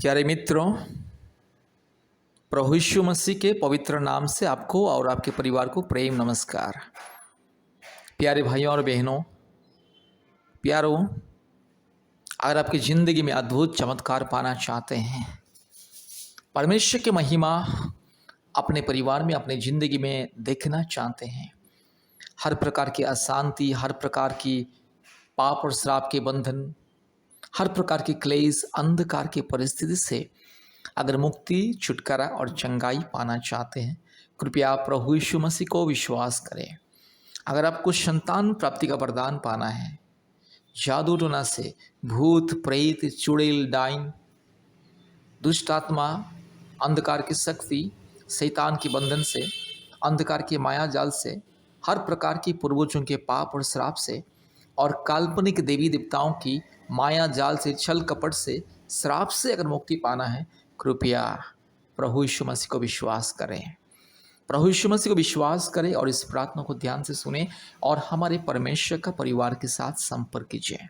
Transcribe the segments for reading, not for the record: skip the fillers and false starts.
प्यारे मित्रों, प्रभु यीशु मसीह के पवित्र नाम से आपको और आपके परिवार को प्रेम नमस्कार। प्यारे भाइयों और बहनों, प्यारों, अगर आपकी ज़िंदगी में अद्भुत चमत्कार पाना चाहते हैं, परमेश्वर की महिमा अपने परिवार में, अपनी ज़िंदगी में देखना चाहते हैं, हर प्रकार की अशांति, हर प्रकार की पाप और श्राप के बंधन, हर प्रकार की क्लेश, अंधकार की परिस्थिति से अगर मुक्ति, छुटकारा और चंगाई पाना चाहते हैं, कृपया प्रभु यीशु मसीह को विश्वास करें। अगर आपको संतान प्राप्ति का वरदान पाना है, जादू टोना से, भूत प्रेत, चुड़ैल, डाइन, दुष्ट आत्मा, अंधकार की शक्ति, शैतान के बंधन से, अंधकार के माया जाल से, हर प्रकार की पूर्वजों के पाप और श्राप से और काल्पनिक देवी देवताओं की माया जाल से, छल कपट से, श्राप से अगर मुक्ति पाना है, कृपया प्रभु यीशु मसीह को विश्वास करें। प्रभु यीशु मसीह को विश्वास करें और इस प्रार्थना को ध्यान से सुने और हमारे परमेश्वर का परिवार के साथ संपर्क कीजिए।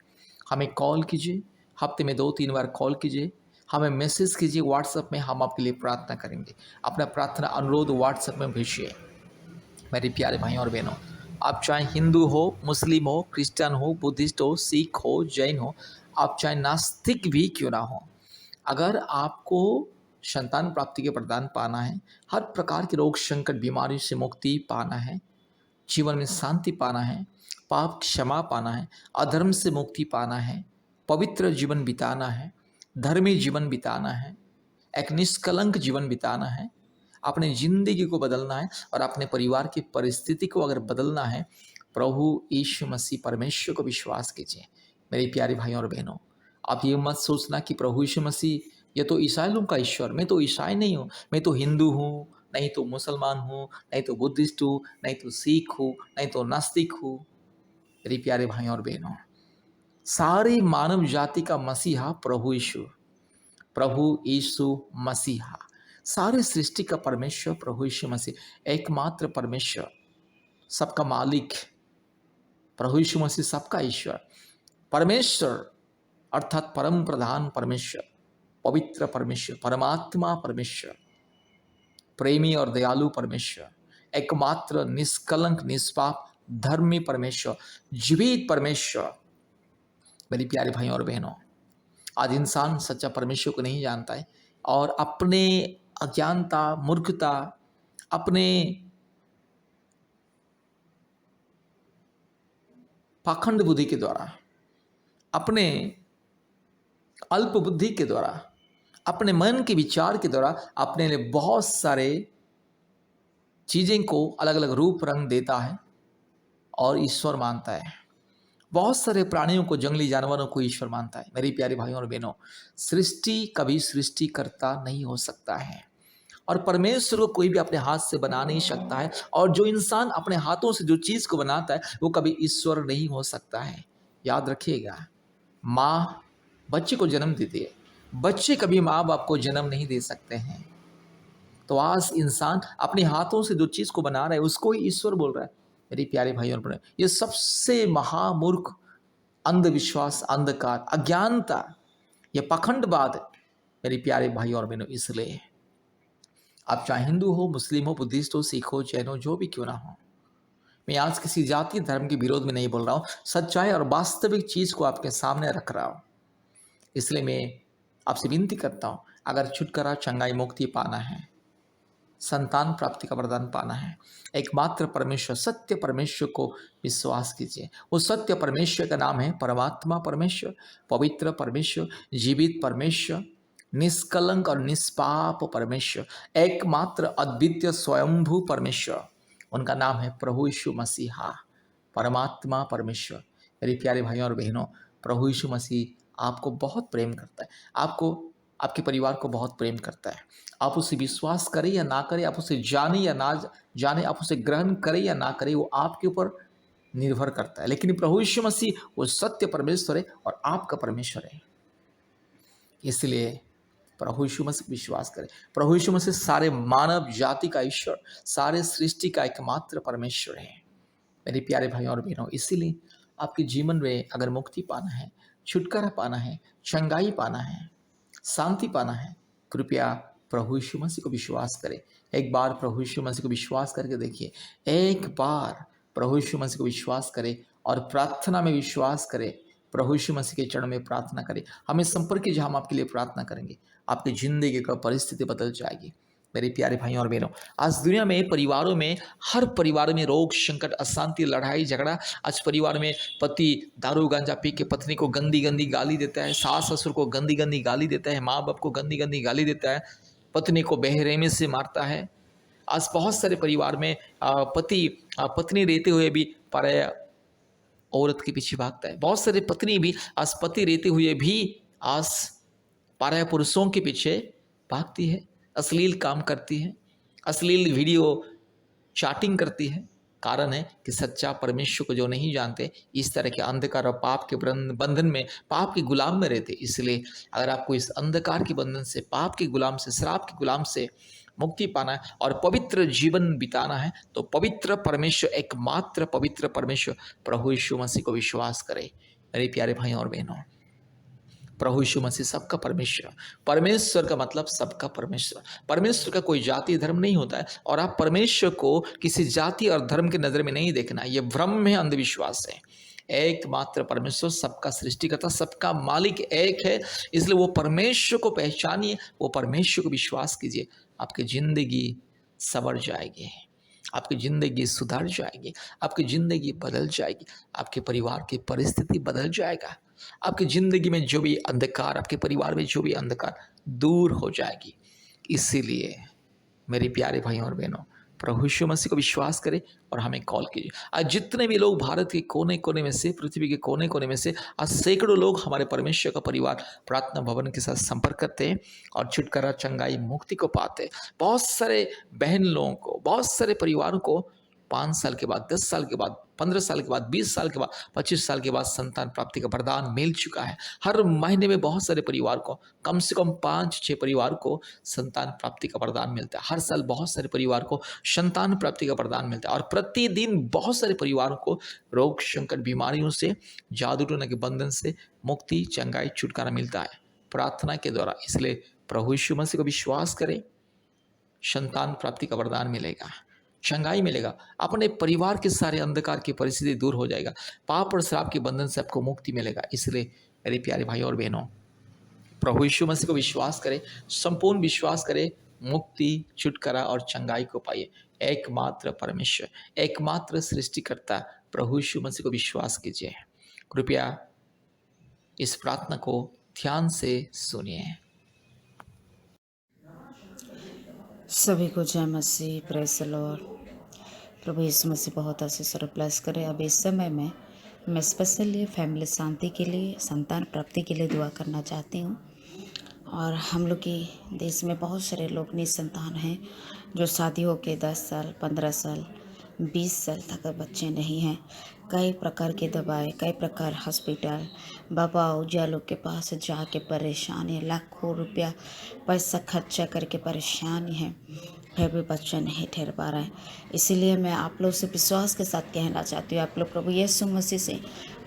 हमें कॉल कीजिए, हफ्ते में 2-3 बार कॉल कीजिए, हमें मैसेज कीजिए व्हाट्सएप में, हम आपके लिए प्रार्थना करेंगे। अपना प्रार्थना अनुरोध व्हाट्सएप में भेजिए। मेरे प्यारे भाइयों और बहनों, आप चाहे हिंदू हो, मुस्लिम हो, क्रिश्चियन हो, बुद्धिस्ट हो, सिख हो, जैन हो, आप चाहे नास्तिक भी क्यों ना हो, अगर आपको संतान प्राप्ति के वरदान पाना है, हर प्रकार के रोग संकट बीमारी से मुक्ति पाना है, जीवन में शांति पाना है, पाप क्षमा पाना है, अधर्म से मुक्ति पाना है, पवित्र जीवन बिताना है, धर्मी जीवन बिताना है, एक निष्कलंक जीवन बिताना है, अपने ज़िंदगी को बदलना है और अपने परिवार की परिस्थिति को अगर बदलना है, प्रभु यीशु मसीह परमेश्वर को विश्वास कीजिए। मेरे प्यारे भाइयों और बहनों, आप ये मत सोचना कि प्रभु यीशु मसीह ये तो ईसाई लोगों का ईश्वर, मैं तो ईसाई नहीं हूँ, मैं तो हिंदू हूँ, नहीं तो मुसलमान हूँ, नहीं तो बुद्धिस्ट हूँ, नहीं तो सिख हूँ, नहीं तो नास्तिक हूँ। मेरे प्यारे भाइयों और बहनों, सारी मानव जाति का मसीहा प्रभु यीशु मसीहा, सारे सृष्टि का परमेश्वर प्रभु यीशु मसीह, एकमात्र परमेश्वर, सबका मालिक प्रभु यीशु मसीह, सबका ईश्वर, परमेश्वर अर्थात परम प्रधान परमेश्वर, पवित्र परमेश्वर, परमात्मा परमेश्वर, प्रेमी और दयालु परमेश्वर, एकमात्र निष्कलंक निष्पाप धर्मी परमेश्वर, जीवित परमेश्वर। मेरी प्यारे भाइयों और बहनों, आज इंसान सच्चा परमेश्वर को नहीं जानता है और अपने अज्ञानता, मूर्खता, अपने पाखंड बुद्धि के द्वारा, अपने अल्प बुद्धि के द्वारा, अपने मन के विचार के द्वारा अपने लिए बहुत सारे चीज़ें को अलग अलग रूप रंग देता है और ईश्वर मानता है। बहुत सारे प्राणियों को, जंगली जानवरों को ईश्वर मानता है। मेरे प्यारे भाइयों और बहनों, सृष्टि कभी सृष्टिकर्ता नहीं हो सकता है और परमेश्वर को कोई भी अपने हाथ से बना नहीं सकता है, और जो इंसान अपने हाथों से जो चीज़ को बनाता है वो कभी ईश्वर नहीं हो सकता है। याद रखिएगा, माँ बच्चे को जन्म देती है, बच्चे कभी माँ बाप को जन्म नहीं दे सकते हैं। तो आज इंसान अपने हाथों से जो चीज़ को बना रहा है उसको ही ईश्वर बोल रहा है। मेरे प्यारे भाइयों और बहनों, ये सबसे महामूर्ख अंधविश्वास, अंधकार, अज्ञानता, ये पाखंडवाद मेरे प्यारे भाइयों और बहनों। इसलिए आप चाहे हिंदू हो, मुस्लिम हो, बुद्धिस्ट हो, सिख हो, जैन हो, जो भी क्यों ना हो, मैं आज किसी जाति धर्म के विरोध में नहीं बोल रहा हूँ, सच्चाई और वास्तविक चीज़ को आपके सामने रख रहा हूँ। इसलिए मैं आपसे विनती करता हूँ, अगर छुटकारा, चंगाई, मुक्ति पाना है, संतान प्राप्ति का वरदान पाना है, एकमात्र परमेश्वर, सत्य परमेश्वर को विश्वास कीजिए। वो सत्य परमेश्वर का नाम है परमात्मा परमेश्वर, पवित्र परमेश्वर, जीवित परमेश्वर, निष्कलंक और निष्पाप परमेश्वर, एकमात्र अद्वितीय स्वयंभू परमेश्वर। उनका नाम है प्रभु यीशु मसीहा, परमात्मा परमेश्वर। मेरे प्यारे भाइयों और बहनों, प्रभु यीशु मसीह आपको बहुत प्रेम करता है, आपको, आपके परिवार को बहुत प्रेम करता है। आप उसे विश्वास करें या ना करें, आप उसे जाने या ना जाने, आप उसे ग्रहण करें या ना करें, वो आपके ऊपर निर्भर करता है। लेकिन प्रभु यीशु मसीह वो सत्य परमेश्वर है और आपका परमेश्वर है। इसलिए प्रभु यीशु मसीह विश्वास करें। प्रभु यीशु मसीह सारे मानव जाति का ईश्वर, सारे सृष्टि का एकमात्र परमेश्वर है। मेरे प्यारे भाइयों और बहनों, इसीलिए आपके जीवन में अगर मुक्ति पाना है, छुटकारा पाना है, चंगाई पाना है, शांति पाना है, कृपया प्रभु यीशु मसीह को विश्वास करें। एक बार प्रभु यीशु मसीह को विश्वास करके देखिए, एक बार प्रभु यीशु मसीह को विश्वास करें और प्रार्थना में विश्वास करें। प्रभु यीशु मसीह के चरण में प्रार्थना करें, हमें संपर्क कीजिए, हम आपके लिए प्रार्थना करेंगे। आपकी जिंदगी का परिस्थिति बदल जाएगी। मेरे प्यारे भाइयों और बहनों, आज दुनिया में परिवारों में, हर परिवार में रोग, संकट, अशांति, लड़ाई झगड़ा। आज परिवार में पति दारू गांजा पी के पत्नी को गंदी गंदी गाली देता है, सास ससुर को गंदी गंदी गाली देता है, माँ बाप को गंदी गंदी गाली देता है, पत्नी को बेरहमी से मारता है। आज बहुत सारे परिवार में पति पत्नी रहते हुए भी पराया औरत के पीछे भागता है। बहुत सारे पत्नी भी आज पति रहते हुए भी आज पराया पुरुषों के पीछे भागती है, अश्लील काम करती है, अश्लील वीडियो चैटिंग करती है। कारण है कि सच्चा परमेश्वर को जो नहीं जानते, इस तरह के अंधकार और पाप के बंधन में, पाप के गुलाम में रहते। इसलिए अगर आपको इस अंधकार के बंधन से, पाप के गुलाम से, शराब के गुलाम से मुक्ति पाना है और पवित्र जीवन बिताना है, तो पवित्र परमेश्वर, एकमात्र पवित्र परमेश्वर प्रभु यीशु मसीह को विश्वास करें। मेरे प्यारे भाइयों और बहनों, प्रभु यीशु मसीह सबका परमेश्वर। परमेश्वर का मतलब सबका परमेश्वर। परमेश्वर का कोई जाति धर्म नहीं होता है, और आप परमेश्वर को किसी जाति और धर्म के नज़र में नहीं देखना, ये भ्रम है, अंधविश्वास है। एकमात्र परमेश्वर, सबका सृष्टिकर्ता, सबका मालिक एक है। इसलिए वो परमेश्वर को पहचानिए, वो परमेश्वर को विश्वास कीजिए। आपकी जिंदगी संवर जाएगी, आपकी ज़िंदगी सुधर जाएगी, आपकी ज़िंदगी बदल जाएगी, आपके परिवार की परिस्थिति बदल जाएगा, आपकी ज़िंदगी में जो भी अंधकार, आपके परिवार में जो भी अंधकार दूर हो जाएगी। इसीलिए मेरे प्यारे भाइयों और बहनों, प्रभु यीशु मसीह को विश्वास करें और हमें कॉल कीजिए। आज जितने भी लोग भारत के कोने कोने में से, पृथ्वी के कोने कोने में से, आज सैकड़ों लोग हमारे परमेश्वर का परिवार प्रार्थना भवन के साथ संपर्क करते हैं और छुटकारा, चंगाई, मुक्ति को पाते हैं। बहुत सारे बहन लोगों को, बहुत सारे परिवारों को 5 साल के बाद, 10 साल के बाद, 15 साल के बाद, 20 साल के बाद, 25 साल के बाद संतान प्राप्ति का वरदान मिल चुका है। हर महीने में बहुत सारे परिवार को, कम से कम 5-6 परिवार को संतान प्राप्ति का वरदान मिलता है। हर साल बहुत सारे परिवार को संतान प्राप्ति का वरदान मिलता है, और प्रतिदिन बहुत सारे परिवारों को रोग, संकट, बीमारियों से, जादू टोना के बंधन से मुक्ति, चंगाई, छुटकारा मिलता है प्रार्थना के द्वारा। इसलिए प्रभु यीशु मसीह को विश्वास करें, संतान प्राप्ति का वरदान मिलेगा, चंगाई मिलेगा, अपने परिवार के सारे अंधकार की परिस्थिति दूर हो जाएगा, पाप और श्राप के बंधन से आपको मुक्ति मिलेगा। इसलिए मेरे प्यारे भाइयों और बहनों, प्रभु यीशु मसीह को विश्वास करें, संपूर्ण विश्वास करें, मुक्ति, छुटकारा और चंगाई को पाइए। एकमात्र परमेश्वर, एकमात्र सृष्टिकर्ता प्रभु यीशु मसीह को विश्वास कीजिए। कृपया इस प्रार्थना को ध्यान से सुनिए। सभी को जय मसीह, प्रेज़ द लॉर्ड। प्रभु यीशु मसीह बहुत आशीष और ब्लेस करे। अब इस समय में मैं स्पेशली फैमिली शांति के लिए, संतान प्राप्ति के लिए दुआ करना चाहती हूँ। और हम लोग के देश में बहुत सारे लोग निसंतान हैं, जो शादी होके 10 साल, 15 साल, 20 साल तक बच्चे नहीं हैं। कई प्रकार के दवाई, कई प्रकार हॉस्पिटल, बाबा ऊजा लोग के पास जाके परेशान है, लाखों रुपया पैसा खर्चा करके परेशानी है, फिर भी बच्चा नहीं ठहर पा रहा है। इसीलिए मैं आप लोग से विश्वास के साथ कहना चाहती हूँ, आप लोग प्रभु यीशु मसीह से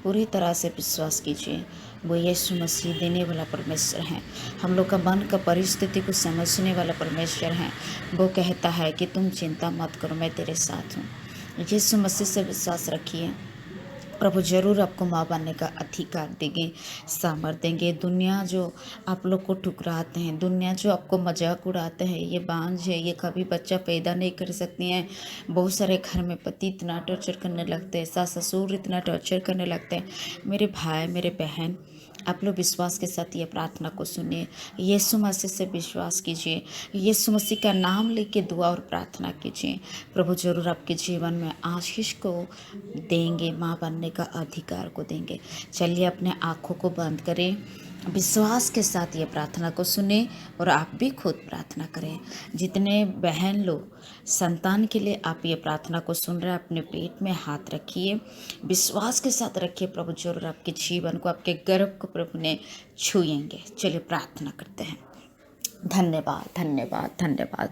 पूरी तरह से विश्वास कीजिए। वो यीशु मसीह देने वाला परमेश्वर है, हम लोग का मन का परिस्थिति को समझने वाला परमेश्वर है। वो कहता है कि तुम चिंता मत करो, मैं तेरे साथ हूँ। यीशु मसीह से विश्वास रखिए, प्रभु जरूर आपको माँ बनने का अधिकार देंगे, सामर्थ्य देंगे। दुनिया जो आप लोग को ठुकराते हैं, दुनिया जो आपको मजाक उड़ाते हैं, ये बांझ है, ये कभी बच्चा पैदा नहीं कर सकती हैं। बहुत सारे घर में पति इतना टॉर्चर करने लगते हैं, सास ससुर इतना टॉर्चर करने लगते हैं। मेरे भाई, मेरे बहन, आप लोग विश्वास के साथ ये प्रार्थना को सुनिए, यीशु मसीह से विश्वास कीजिए, यीशु मसीह का नाम लेके दुआ और प्रार्थना कीजिए। प्रभु जरूर आपके जीवन में आशीष को देंगे, माँ बनने का अधिकार को देंगे। चलिए अपने आँखों को बंद करें, विश्वास के साथ ये प्रार्थना को सुने और आप भी खुद प्रार्थना करें। जितने बहन लोग संतान के लिए आप ये प्रार्थना को सुन रहे हैं, अपने पेट में हाथ रखिए, विश्वास के साथ रखिए। प्रभु जरूर आपके जीवन को, आपके गर्भ को प्रभु ने छुएंगे। चलिए प्रार्थना करते हैं। धन्यवाद, धन्यवाद, धन्यवाद,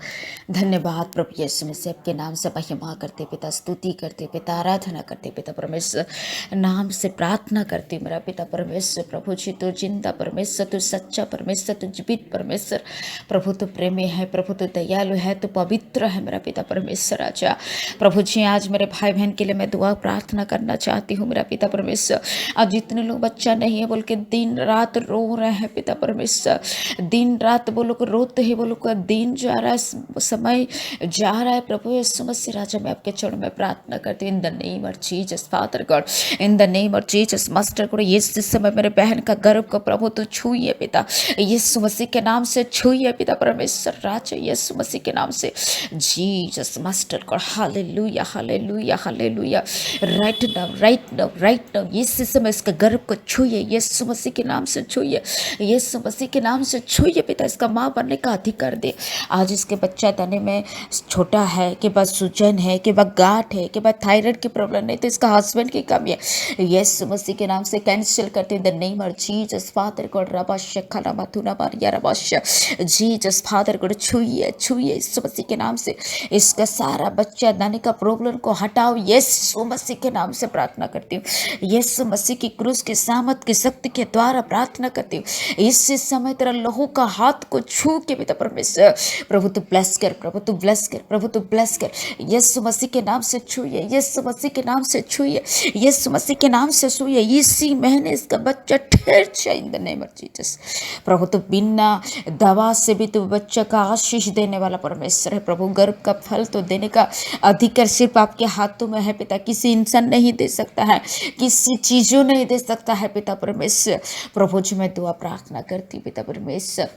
धन्यवाद प्रभु यीशु मसीह, आपके नाम से महिमा करते पिता, स्तुति करते पिता, आराधना करते पिता परमेश्वर, नाम से प्रार्थना करती मेरा पिता परमेश्वर। प्रभु जी तो जिंदा परमेश्वर, तो सच्चा परमेश्वर, तो जीवित परमेश्वर। प्रभु तो प्रेमी है, प्रभु तो दयालु है, तो पवित्र है मेरा पिता परमेश्वर। राजा प्रभु जी, आज मेरे भाई बहन के लिए मैं दुआ प्रार्थना करना चाहती हूँ मेरा पिता परमेश्वर। आज जितने लोग बच्चा नहीं है बोल के दिन रात रो रहे हैं पिता परमेश्वर, दिन रात वो लोग रोते हैं, वो लोग का दिन जा रहा है, समय जा रहा है प्रभु यीशु मसीह। राजा मैं आपके चरणों में प्रार्थना करती हूँ, in the name of Jesus father God, in the name of Jesus master God. यीशु समय मेरे बहन का गर्भ को प्रभु तो छूइए पिता, यीशु मसीह के नाम से छूइए पिता परमेश्वर। राजा यीशु मसीह के नाम से Jesus master God, hallelujah hallelujah hallelujah. Right now right now right now यीशु समय इसके गर्भ को छूइए, यीशु मसीह के नाम से छूइए, यीशु मसीह के नाम से छूइए पिता, इसका माँ बनने का अधिकार दे। आज इसके बच्चा तने में छोटा है, कि बस सूजन है, कि बस गांठ है, कि बस थायराइड की प्रॉब्लम नहीं, तो इसका हस्बैंड की कमी है, यीशु मसीह के नाम से कैंसिल करते हैं the name of Jesus father God. रबाश खाना माथुना मारिया रबाश, जीसस फादर गॉड छुइए छुइए यीशु मसीह के नाम से, इसका सारा बच्चा दाने का प्रॉब्लम को हटाओ यीशु मसीह के नाम से प्रार्थना करती हूँ। यीशु मसीह की क्रूस की सामत की शक्ति के द्वारा प्रार्थना करती हूँ। इस समय तेरा लहू का हाथ को छू के पिता परमेश्वर, प्रभु तू ब्लेस कर, प्रभु तू ब्लेस कर, प्रभु तू ब्लेस कर, यीशु मसीह के नाम से छूइए, यीशु मसीह के नाम से छूइए, यीशु मसीह के नाम से छूइए। इसी महीने इसका बच्चा ठहर जाए in the name of Jesus. प्रभु तू बिना दवा से भी तू बच्चा का आशीष देने वाला परमेश्वर है प्रभु। गर्भ का फल तो देने का अधिकार सिर्फ आपके हाथों में है पिता, किसी इंसान नहीं दे सकता है, किसी चीजों नहीं दे सकता है पिता परमेश्वर। प्रभु जी मैं दुआ प्रार्थना करती पिता परमेश्वर,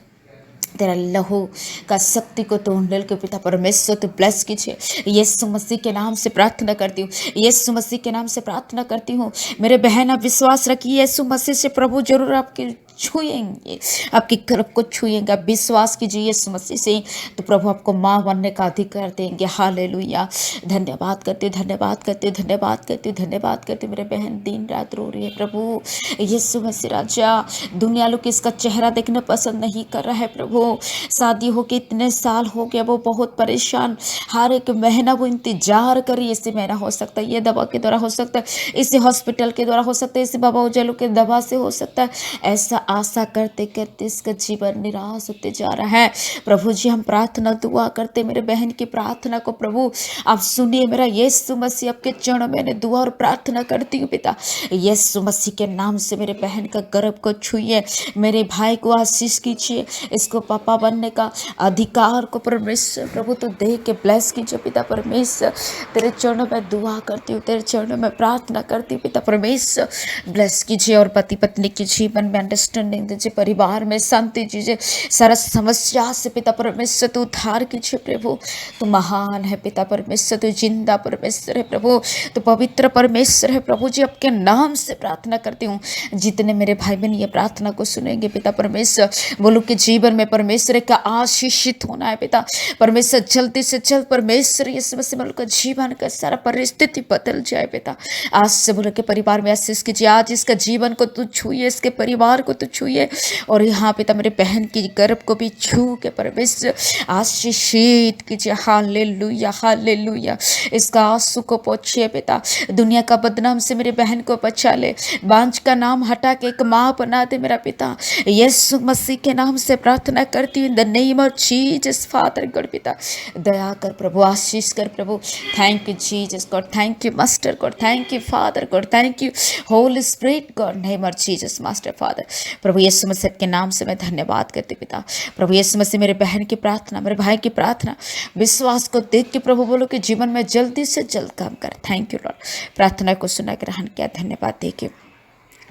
तेरा लहू का शक्ति को तो उंडल के पिता परमेश्वर तो ब्लेस कीजिए, यीशु मसीह के नाम से प्रार्थना करती हूँ, यीशु मसीह के नाम से प्रार्थना करती हूँ। मेरे बहन आप विश्वास रखिए, यीशु मसीह से प्रभु जरूर आपके छुएंगे, आपकी गर्भ को छुएंगे। आप विश्वास कीजिए यीशु मसीह से, तो प्रभु आपको माँ बनने का अधिकार देंगे। हालेलुया। धन्यवाद करते धन्यवाद करते धन्यवाद करते धन्यवाद करते। मेरे बहन दिन रात रो रही है प्रभु यीशु मसीह। राजा दुनिया लोग इसका चेहरा देखना पसंद नहीं कर रहा है प्रभु, शादी हो के इतने साल हो गया, वो बहुत परेशान, हर एक महीना वो इंतजार कर रही है। इसी महीना हो सकता है, ये दवा के द्वारा हो सकता है, इसी हॉस्पिटल के द्वारा हो सकता है, इसी बाबा उजालू के दवा से हो सकता है। ऐसा आशा करते करते इसका जीवन निराश होते जा रहा है। प्रभु जी हम प्रार्थना दुआ करते, मेरे बहन की प्रार्थना को प्रभु आप सुनिए। मेरा यीशु मसीह आपके चरणों में दुआ और प्रार्थना करती हूँ पिता, यीशु मसीह के नाम से मेरे बहन का गर्भ को छुइए, मेरे भाई को आशीष कीजिए, इसको पापा बनने का अधिकार को परमेश्वर प्रभु तो दे के ब्लेस कीजिए पिता परमेश्वर। तेरे चरणों में दुआ करती हूँ, तेरे चरणों में प्रार्थना करती हूँ पिता परमेश्वर। ब्लेस कीजिए और पति पत्नी के जीवन में अंडरस्टैंडिंग दीजिए, परिवार में शांति दीजिए, सारा समस्या से पिता परमेश्वर तो उद्धार कीजिए प्रभु। तो महान है पिता परमेश्वर, तो जिंदा परमेश्वर है प्रभु, तो पवित्र परमेश्वर है प्रभु जी। आपके नाम से प्रार्थना करती हूँ, जितने मेरे भाई बहन ये प्रार्थना को सुनेंगे पिता परमेश्वर, वो लोग के जीवन में परमेश्वर का आशीषित होना है पिता परमेश्वर। जल्दी से जल्द परमेश्वर यीशु मसीह लोग का जीवन का सारा परिस्थिति बदल जाए पिता। आज से बोलो के परिवार में आशीष कीजिए, आज इसका जीवन को तू छूइए, इसके परिवार को तू छूइए, और यहाँ पिता मेरे बहन की गर्भ को भी छू के परमेश्वर आशीषित कीजिए। Hallelujah hallelujah. इसका आंसू को पोछिए पिता, दुनिया का बदनाम से मेरे बहन को बचा ले, बांझ का नाम हटा के एक माँ बना दे मेरा पिता। यीशु मसीह के नाम से प्रार्थना करती हूँ, in the name of Jesus father God. पिता दया कर प्रभु, आशीष कर प्रभु। Thank you Jesus God, thank you master God, thank you father God, thank you Holy Spirit God, name of Jesus master father. प्रभु यीशु मसीह के नाम से मैं धन्यवाद करती पिता। प्रभु यीशु मसीह मेरे बहन की प्रार्थना, मेरे भाई की प्रार्थना, विश्वास को देख के प्रभु बोलो कि जीवन में जल्दी से जल्द काम कर। थैंक यू लॉर्ड, प्रार्थना को सुना ग्रहण किया, धन्यवाद देके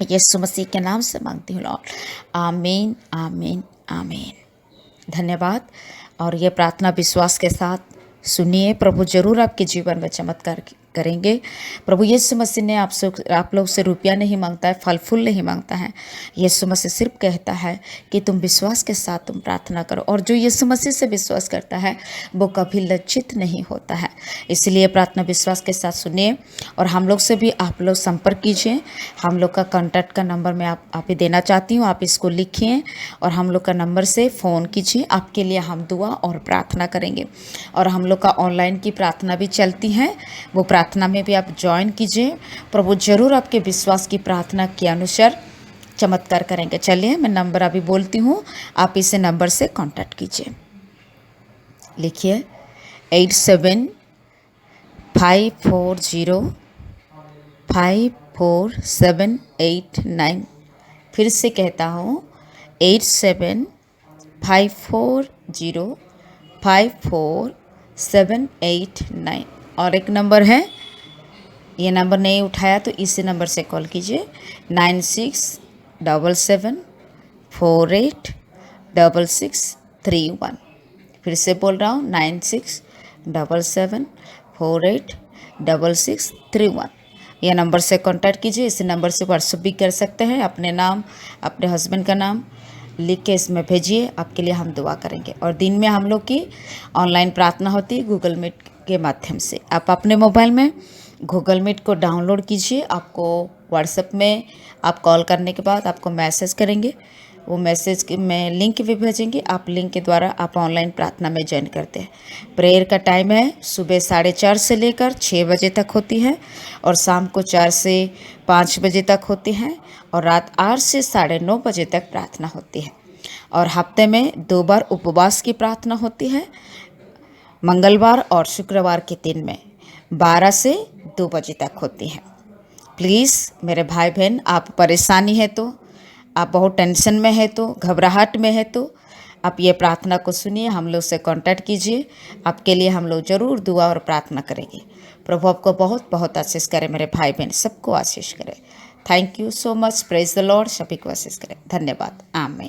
यीशु मसीह के नाम से मांगती हूँ लॉर्ड, आमीन आमीन आमीन। धन्यवाद। और ये प्रार्थना विश्वास के साथ सुनिए, प्रभु जरूर आपके जीवन में चमत्कार करेंगे। प्रभु यीशु मसीह ने आप लोग से रुपया नहीं मांगता है, फल फूल नहीं मांगता है। यीशु मसीह सिर्फ कहता है कि तुम विश्वास के साथ तुम प्रार्थना करो, और जो यीशु मसीह से विश्वास करता है वो कभी लज्जित नहीं होता है। इसलिए प्रार्थना विश्वास के साथ सुनिए, और हम लोग से भी आप लोग संपर्क कीजिए। हम लोग का कॉन्टैक्ट का नंबर मैं आप ही देना चाहती हूँ, आप इसको लिखिए और हम लोग का नंबर से फ़ोन कीजिए। आपके लिए हम दुआ और प्रार्थना करेंगे। और हम लोग का ऑनलाइन की प्रार्थना भी चलती है, वो प्रार्थना में भी आप ज्वाइन कीजिए। प्रभु जरूर आपके विश्वास की प्रार्थना के अनुसार चमत्कार करेंगे। चलिए मैं नंबर अभी बोलती हूँ, आप इसे नंबर से कांटेक्ट कीजिए। लिखिए 8754054789। फिर से कहता हूँ 8754054789। और एक नंबर है, ये नंबर नहीं उठाया तो इसी नंबर से कॉल कीजिए 9677486631। फिर से बोल रहा हूँ 9677486631। यह नंबर से कांटेक्ट कीजिए। इस नंबर से व्हाट्सएप भी कर सकते हैं। अपने नाम, अपने हस्बैंड का नाम लिख के इसमें भेजिए, आपके लिए हम दुआ करेंगे। और दिन में हम लोग की ऑनलाइन प्रार्थना होती है गूगल मीट के माध्यम से। आप अपने मोबाइल में गूगल मीट को डाउनलोड कीजिए। आपको व्हाट्सएप में आप कॉल करने के बाद आपको मैसेज करेंगे, वो मैसेज में लिंक भी भेजेंगे। आप लिंक के द्वारा आप ऑनलाइन प्रार्थना में ज्वाइन करते हैं। प्रेयर का टाइम है सुबह 4:30 से लेकर 6 बजे तक होती है, और शाम को 4 से 5 बजे तक होती है, और रात 8 से 9:30 बजे तक प्रार्थना होती है। और हफ्ते में 2 बार उपवास की प्रार्थना होती है, मंगलवार और शुक्रवार के दिन में 12 से 2 बजे तक होती है। प्लीज़ मेरे भाई बहन, आप परेशानी है तो, आप बहुत टेंशन में है तो, घबराहट में है तो, आप ये प्रार्थना को सुनिए, हम लोग से कांटेक्ट कीजिए। आपके लिए हम लोग ज़रूर दुआ और प्रार्थना करेंगे। प्रभु आपको बहुत बहुत आशीष करे मेरे भाई बहन, सबको आशीष करे। Thank you so much. Praise the Lord. सभी को आशीष करे। धन्यवाद। आमीन।